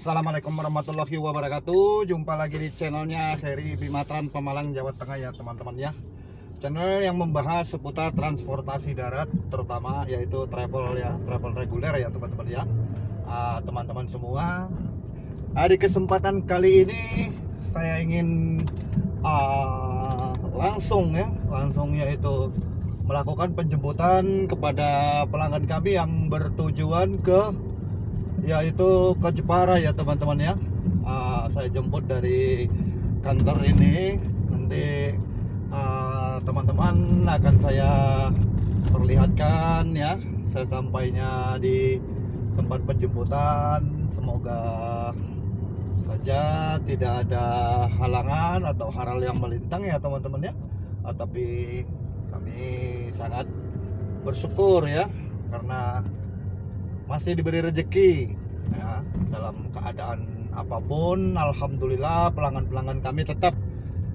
Assalamualaikum warahmatullahi wabarakatuh. Jumpa lagi di channelnya Heri Bimatran Pemalang, Jawa Tengah ya teman-teman ya. Channel yang membahas seputar transportasi darat, terutama yaitu travel ya, travel reguler ya teman-teman ya. Teman-teman semua, di kesempatan kali ini saya ingin langsung yaitu melakukan penjemputan kepada pelanggan kami yang bertujuan ke yaitu ke Jepara ya teman-teman ya. Saya jemput dari kantor ini. Nanti teman-teman akan saya perlihatkan ya saya sampainya di tempat penjemputan. Semoga saja tidak ada halangan atau hal yang melintang ya teman-teman ya. Tapi kami sangat bersyukur ya karena masih diberi rezeki ya, dalam keadaan apapun. Alhamdulillah pelanggan-pelanggan kami tetap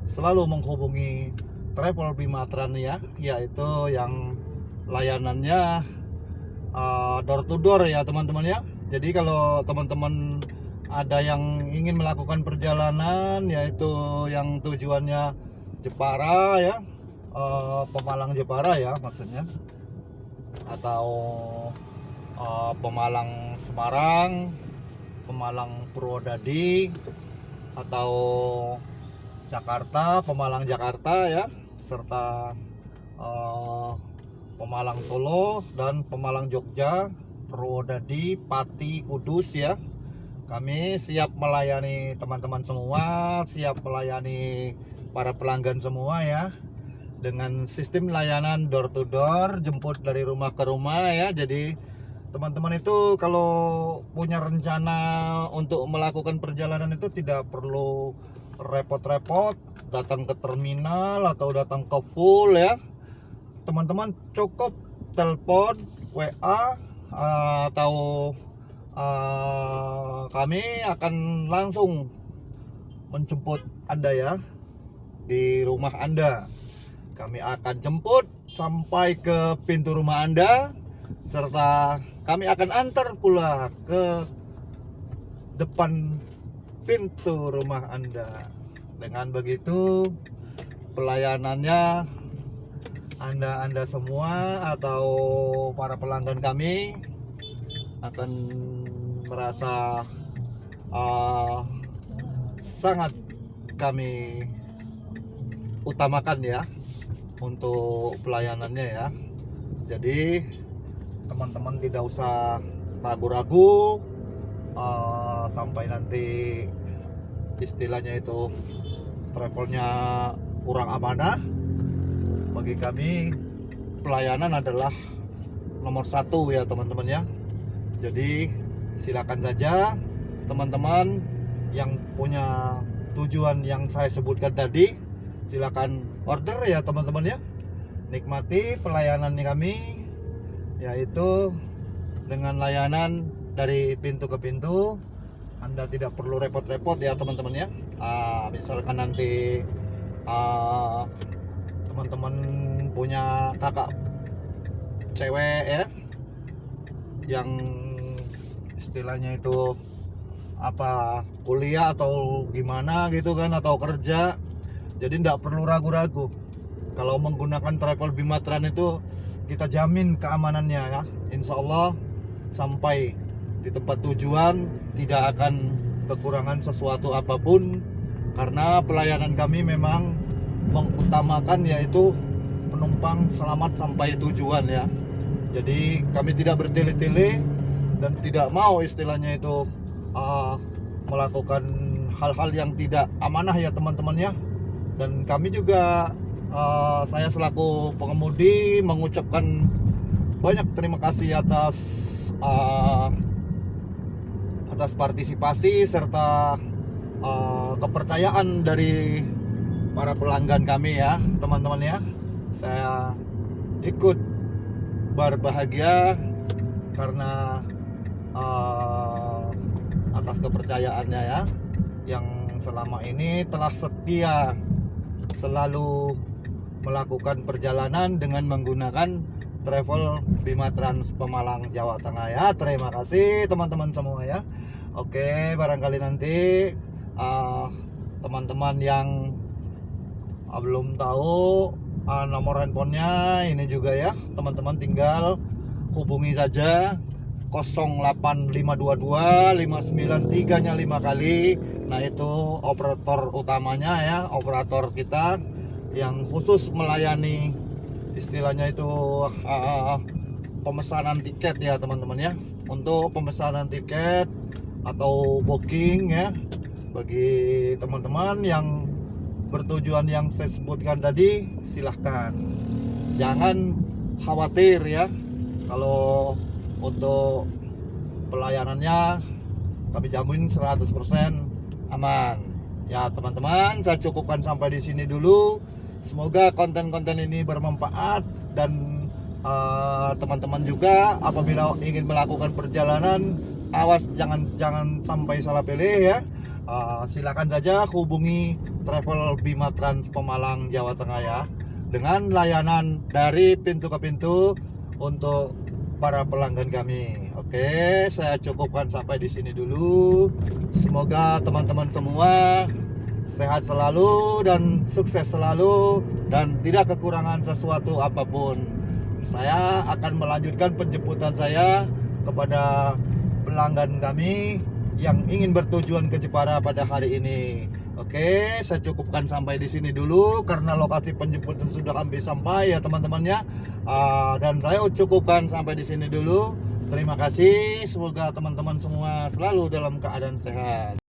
selalu menghubungi Travel Bimatran ya, yaitu yang layanannya door to door ya teman-teman ya. Jadi kalau teman-teman ada yang ingin melakukan perjalanan yaitu yang tujuannya Jepara ya, Pemalang Jepara ya maksudnya, atau Pemalang Semarang, Pemalang Purwodadi, atau Jakarta, Pemalang Jakarta ya, serta Pemalang Solo dan Pemalang Jogja, Purwodadi, Pati, Kudus ya. Kami siap melayani teman-teman semua, siap melayani para pelanggan semua ya, dengan sistem layanan door to door, jemput dari rumah ke rumah ya. Jadi teman-teman itu kalau punya rencana untuk melakukan perjalanan itu tidak perlu repot-repot datang ke terminal atau datang ke full ya. Teman-teman cukup telepon, WA, atau kami akan langsung menjemput Anda ya di rumah Anda. Kami akan jemput sampai ke pintu rumah Anda, serta kami akan antar pula ke depan pintu rumah Anda. Dengan begitu pelayanannya Anda semua atau para pelanggan kami akan merasa sangat kami utamakan ya untuk pelayanannya ya. Jadi teman-teman tidak usah ragu-ragu sampai nanti istilahnya itu travelnya kurang amanah. Bagi kami pelayanan adalah nomor satu ya teman-teman ya. Jadi silakan saja teman-teman yang punya tujuan yang saya sebutkan tadi, silakan order ya teman-teman ya. Nikmati pelayanan kami, yaitu dengan layanan dari pintu ke pintu. Anda tidak perlu repot-repot ya teman-teman ya. Misalkan nanti teman-teman punya kakak cewek ya yang istilahnya itu kuliah atau gimana gitu kan, atau kerja. Jadi tidak perlu ragu-ragu. Kalau menggunakan Travel Bimatran itu kita jamin keamanannya ya. Insya Allah sampai di tempat tujuan tidak akan kekurangan sesuatu apapun, karena pelayanan kami memang mengutamakan yaitu penumpang selamat sampai tujuan ya. Jadi kami tidak bertele-tele dan tidak mau istilahnya itu melakukan hal-hal yang tidak amanah ya teman-teman ya. Dan kami juga saya selaku pengemudi mengucapkan banyak terima kasih atas partisipasi serta kepercayaan dari para pelanggan kami ya teman-teman ya. Saya ikut berbahagia karena atas kepercayaannya ya, yang selama ini telah setia selalu melakukan perjalanan dengan menggunakan Travel Bimatran Pemalang, Jawa Tengah ya. Terima kasih teman-teman semua ya. Oke, barangkali nanti teman-teman yang belum tahu nomor handphonenya ini juga ya, teman-teman tinggal hubungi saja 08522 593 nya 5 kali. Nah itu operator utamanya ya, operator kita yang khusus melayani istilahnya itu pemesanan tiket ya teman-teman ya. Untuk pemesanan tiket atau booking ya, bagi teman-teman yang bertujuan yang saya sebutkan tadi, silahkan, jangan khawatir ya. Kalau untuk pelayanannya kami jamin 100% aman. Ya teman-teman, saya cukupkan sampai di sini dulu. Semoga konten-konten ini bermanfaat dan teman-teman juga apabila ingin melakukan perjalanan, awas jangan sampai salah pilih ya. Silakan saja hubungi Travel Bima Trans Pemalang Jawa Tengah ya, dengan layanan dari pintu ke pintu untuk para pelanggan kami. Oke, saya cukupkan sampai di sini dulu. Semoga teman-teman semua sehat selalu dan sukses selalu dan tidak kekurangan sesuatu apapun. Saya akan melanjutkan penjemputan saya kepada pelanggan kami yang ingin bertujuan ke Jepara pada hari ini. Oke, saya cukupkan sampai di sini dulu karena lokasi penjemputan sudah kami sampai ya teman-temannya. Dan saya cukupkan sampai di sini dulu. Terima kasih. Semoga teman-teman semua selalu dalam keadaan sehat.